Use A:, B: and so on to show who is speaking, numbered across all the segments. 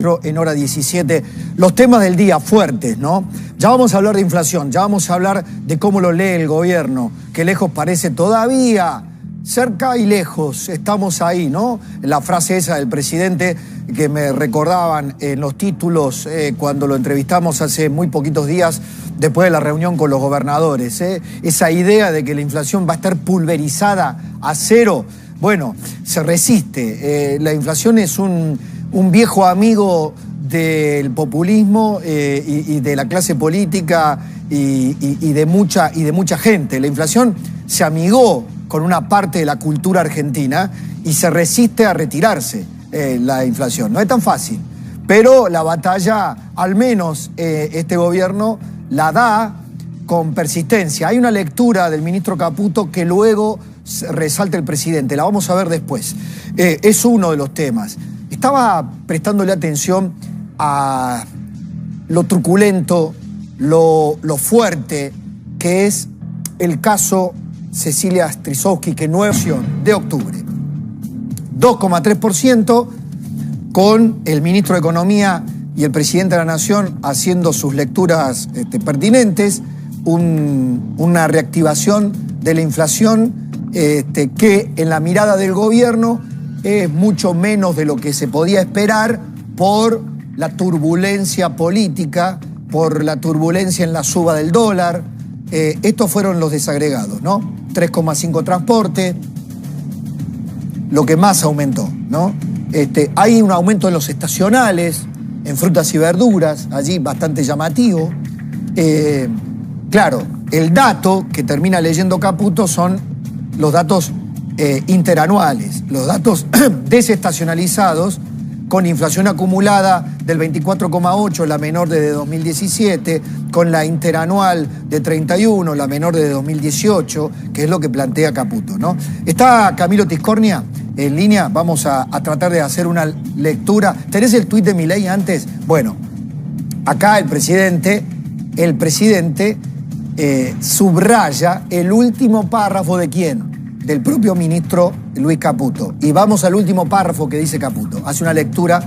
A: En hora 17, los temas del día fuertes, ¿no? Ya vamos a hablar de inflación, ya vamos a hablar de cómo lo lee el gobierno, que lejos parece todavía, cerca y lejos, estamos ahí, ¿no? La frase esa del presidente que me recordaban en los títulos cuando lo entrevistamos hace muy poquitos días después de la reunión con los gobernadores, esa idea de que la inflación va a estar pulverizada a cero, bueno, se resiste. La inflación es un viejo amigo del populismo y de la clase política y de mucha gente. La inflación se amigó con una parte de la cultura argentina y se resiste a retirarse la inflación. No es tan fácil, pero la batalla, al menos este gobierno, la da con persistencia. Hay una lectura del ministro Caputo que luego resalta el presidente, la vamos a ver después. Es uno de los temas. Estaba prestándole atención a lo truculento, lo fuerte que es el caso Cecilia Strisowski, que no es opción de octubre. 2,3% con el ministro de Economía y el presidente de la Nación haciendo sus lecturas pertinentes, una reactivación de la inflación que en la mirada del gobierno es mucho menos de lo que se podía esperar por la turbulencia política, por la turbulencia en la suba del dólar. Estos fueron los desagregados, ¿no? 3,5 transporte, lo que más aumentó, ¿no? Hay un aumento en los estacionales, en frutas y verduras, allí bastante llamativo. Claro, el dato que termina leyendo Caputo son los datos interanuales, los datos desestacionalizados con inflación acumulada del 24,8, la menor desde 2017, con la interanual de 31, la menor desde 2018, que es lo que plantea Caputo, ¿no? Está Camilo Tiscornia en línea, vamos a tratar de hacer una lectura. ¿Tenés el tuit de Milei antes? Bueno, acá el presidente subraya el último párrafo de ¿quién? Del propio ministro Luis Caputo. Y vamos al último párrafo que dice Caputo. Hace una lectura.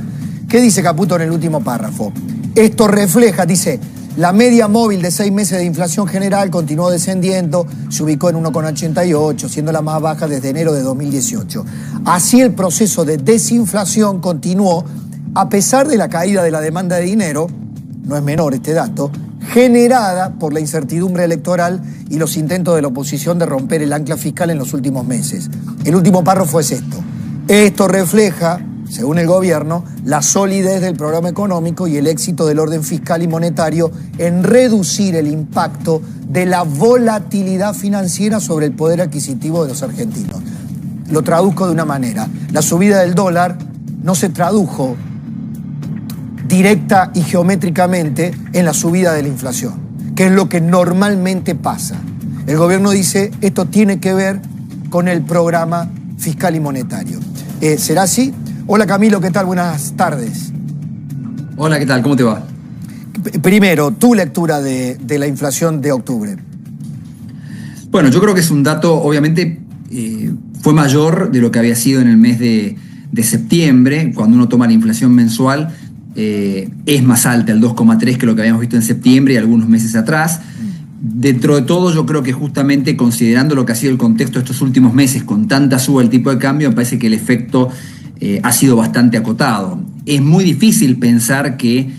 A: ¿Qué dice Caputo en el último párrafo? Esto refleja, dice, la media móvil de 6 meses de inflación general continuó descendiendo, se ubicó en 1,88, siendo la más baja desde enero de 2018. Así el proceso de desinflación continuó a pesar de la caída de la demanda de dinero, no es menor este dato, generada por la incertidumbre electoral y los intentos de la oposición de romper el ancla fiscal en los últimos meses. El último párrafo es esto. Esto refleja, según el gobierno, la solidez del programa económico y el éxito del orden fiscal y monetario en reducir el impacto de la volatilidad financiera sobre el poder adquisitivo de los argentinos. Lo traduzco de una manera. La subida del dólar no se tradujo directa y geométricamente en la subida de la inflación, que es lo que normalmente pasa. El gobierno dice, esto tiene que ver con el programa fiscal y monetario. ¿Será así? Hola Camilo, ¿qué tal? Buenas tardes.
B: Hola, ¿qué tal? ¿Cómo te va?
A: Primero, tu lectura de la inflación de octubre.
B: Bueno, yo creo que es un dato, obviamente, fue mayor de lo que había sido en el mes de septiembre, cuando uno toma la inflación mensual. Es más alta, el 2,3, que lo que habíamos visto en septiembre y algunos meses atrás. Dentro de todo, yo creo que justamente considerando lo que ha sido el contexto de estos últimos meses, con tanta suba del tipo de cambio, me parece que el efecto ha sido bastante acotado. Es muy difícil pensar que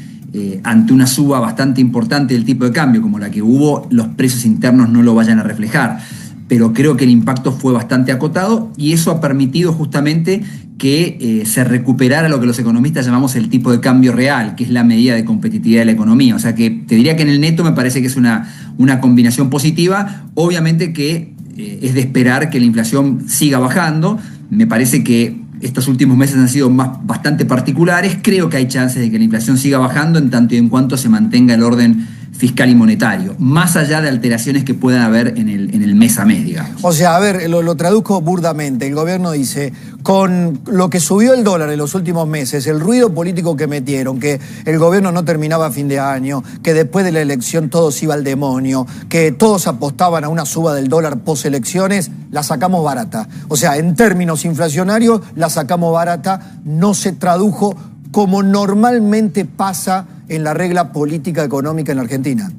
B: ante una suba bastante importante del tipo de cambio, como la que hubo, los precios internos no lo vayan a reflejar. Pero creo que el impacto fue bastante acotado y eso ha permitido justamente que se recuperara lo que los economistas llamamos el tipo de cambio real, que es la medida de competitividad de la economía. O sea que te diría que en el neto me parece que es una combinación positiva. Obviamente que es de esperar que la inflación siga bajando. Me parece que estos últimos meses han sido bastante particulares. Creo que hay chances de que la inflación siga bajando en tanto y en cuanto se mantenga el orden fiscal y monetario, más allá de alteraciones que puedan haber en el mes a mes, digamos.
A: O sea, a ver, lo traduzco burdamente. El gobierno dice, con lo que subió el dólar en los últimos meses, el ruido político que metieron, que el gobierno no terminaba a fin de año, que después de la elección todo se iba al demonio, que todos apostaban a una suba del dólar post-elecciones, la sacamos barata. O sea, en términos inflacionarios, la sacamos barata, no se tradujo como normalmente pasa en la regla política económica en la Argentina?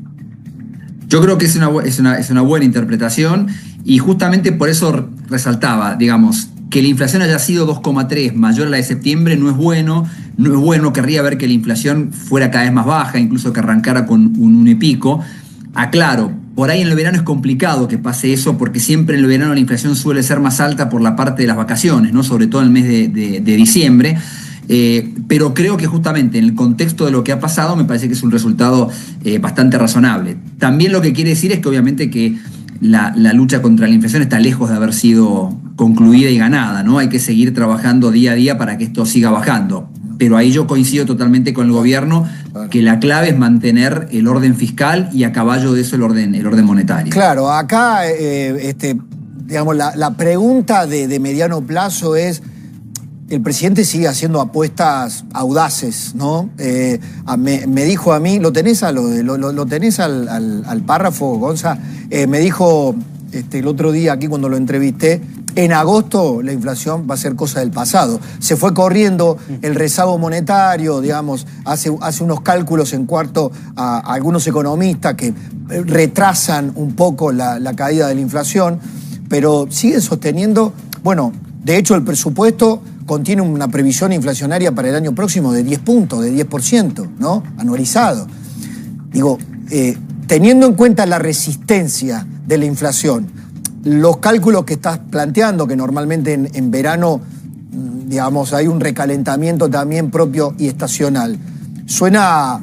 B: Yo creo que es una buena interpretación y justamente por eso resaltaba, digamos, que la inflación haya sido 2,3 mayor a la de septiembre no es bueno, querría ver que la inflación fuera cada vez más baja, incluso que arrancara con un 1 y pico. Aclaro, por ahí en el verano es complicado que pase eso porque siempre en el verano la inflación suele ser más alta por la parte de las vacaciones, ¿no? Sobre todo en el mes de diciembre. Pero creo que justamente en el contexto de lo que ha pasado me parece que es un resultado bastante razonable. También lo que quiere decir es que obviamente que la lucha contra la inflación está lejos de haber sido concluida y ganada, ¿no? Hay que seguir trabajando día a día para que esto siga bajando. Pero ahí yo coincido totalmente con el gobierno que la clave es mantener el orden fiscal y a caballo de eso el orden monetario.
A: Claro, acá digamos, la pregunta de mediano plazo es: el presidente sigue haciendo apuestas audaces, ¿no? Me dijo a mí, ¿lo tenés al párrafo, Gonza? Me dijo el otro día aquí cuando lo entrevisté, en agosto la inflación va a ser cosa del pasado. Se fue corriendo el rezago monetario, digamos, hace unos cálculos en cuarto a algunos economistas que retrasan un poco la caída de la inflación, pero siguen sosteniendo, bueno, de hecho el presupuesto contiene una previsión inflacionaria para el año próximo de 10 puntos, de 10%, ¿no? Anualizado. Digo, teniendo en cuenta la resistencia de la inflación, los cálculos que estás planteando, que normalmente en verano, digamos, hay un recalentamiento también propio y estacional, suena,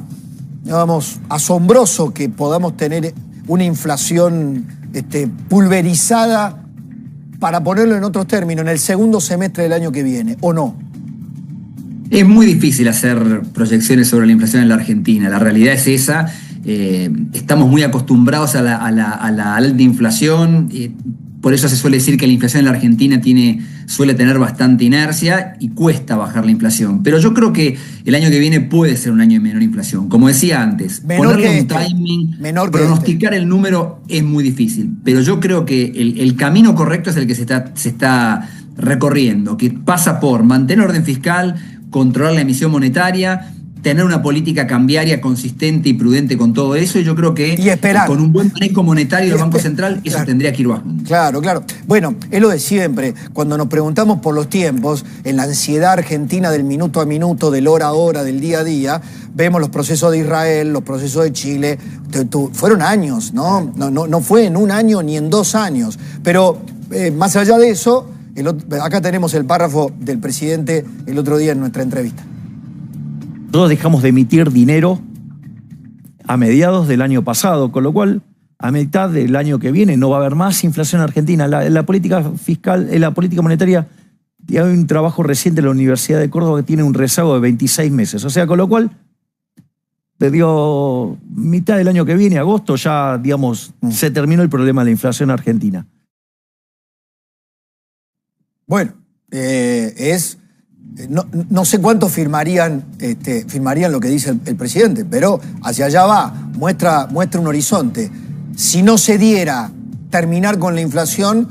A: digamos, asombroso que podamos tener una inflación pulverizada, para ponerlo en otros términos, en el segundo semestre del año que viene, ¿o no?
B: Es muy difícil hacer proyecciones sobre la inflación en la Argentina. La realidad es esa. Estamos muy acostumbrados a la alta inflación. Por eso se suele decir que la inflación en la Argentina suele tener bastante inercia y cuesta bajar la inflación. Pero yo creo que el año que viene puede ser un año de menor inflación. Como decía antes, ponerle un timing, pronosticar el número es muy difícil. Pero yo creo que el camino correcto es el que se está recorriendo, que pasa por mantener orden fiscal, controlar la emisión monetaria, tener una política cambiaria consistente y prudente con todo eso, y yo creo que con un buen manejo monetario del Banco Central eso tendría que ir bajando.
A: Claro. Bueno, es lo de siempre. Cuando nos preguntamos por los tiempos, en la ansiedad argentina del minuto a minuto, del hora a hora, del día a día, vemos los procesos de Israel, los procesos de Chile. Fueron años, ¿no? No fue en un año ni en 2 años. Pero más allá de eso, acá tenemos el párrafo del presidente el otro día en nuestra entrevista.
C: Nosotros dejamos de emitir dinero a mediados del año pasado, con lo cual a mitad del año que viene no va a haber más inflación en Argentina. La política fiscal, la política monetaria, hay un trabajo reciente en la Universidad de Córdoba que tiene un rezago de 26 meses. O sea, con lo cual, perdió mitad del año que viene, agosto, ya, digamos, se terminó el problema de la inflación argentina. Bueno,
A: no sé cuántos firmarían lo que dice el presidente, pero hacia allá va, muestra un horizonte. Si no se diera terminar con la inflación,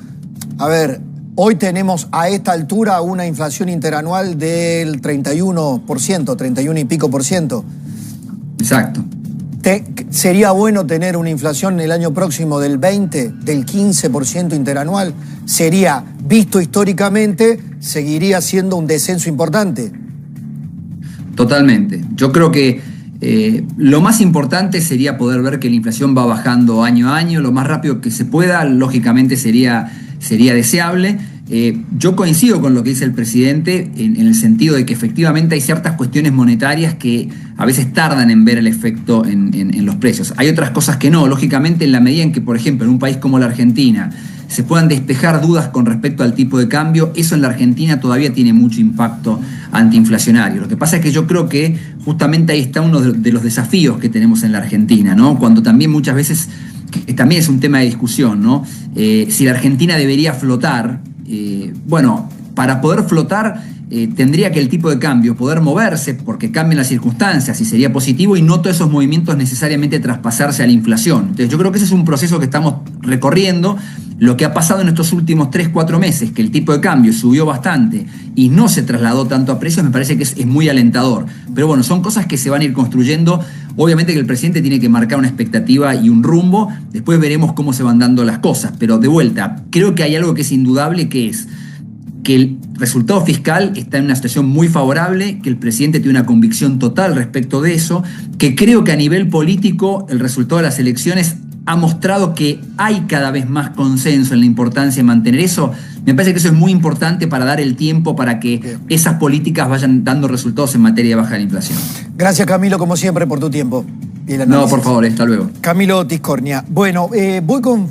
A: a ver, hoy tenemos a esta altura una inflación interanual del 31%, 31 y pico por ciento.
B: Exacto.
A: ¿Sería bueno tener una inflación en el año próximo del 20, del 15% interanual? ¿Sería, visto históricamente, seguiría siendo un descenso importante?
B: Totalmente. Yo creo que lo más importante sería poder ver que la inflación va bajando año a año, lo más rápido que se pueda, lógicamente sería deseable. Yo coincido con lo que dice el presidente en el sentido de que efectivamente hay ciertas cuestiones monetarias que a veces tardan en ver el efecto en los precios. Hay otras cosas que no. Lógicamente, en la medida en que, por ejemplo, en un país como la Argentina se puedan despejar dudas con respecto al tipo de cambio, eso en la Argentina todavía tiene mucho impacto antiinflacionario. Lo que pasa es que yo creo que justamente ahí está uno de los desafíos que tenemos en la Argentina, ¿no? Cuando también muchas veces, que también es un tema de discusión, ¿no? Si la Argentina debería flotar. Bueno, para poder flotar tendría que el tipo de cambio poder moverse porque cambian las circunstancias y sería positivo, y no todos esos movimientos necesariamente traspasarse a la inflación. Entonces yo creo que ese es un proceso que estamos recorriendo. Lo que ha pasado en estos últimos 3-4 meses, que el tipo de cambio subió bastante y no se trasladó tanto a precios, me parece que es muy alentador. Pero bueno, son cosas que se van a ir construyendo. Obviamente que el presidente tiene que marcar una expectativa y un rumbo. Después veremos cómo se van dando las cosas. Pero de vuelta, creo que hay algo que es indudable, que es que el resultado fiscal está en una situación muy favorable, que el presidente tiene una convicción total respecto de eso, que creo que a nivel político el resultado de las elecciones ha mostrado que hay cada vez más consenso en la importancia de mantener eso. Me parece que eso es muy importante para dar el tiempo para que esas políticas vayan dando resultados en materia de baja de inflación.
A: Gracias, Camilo, como siempre, por tu tiempo.
B: No, por favor, hasta luego.
A: Camilo Tiscornia. Bueno, voy con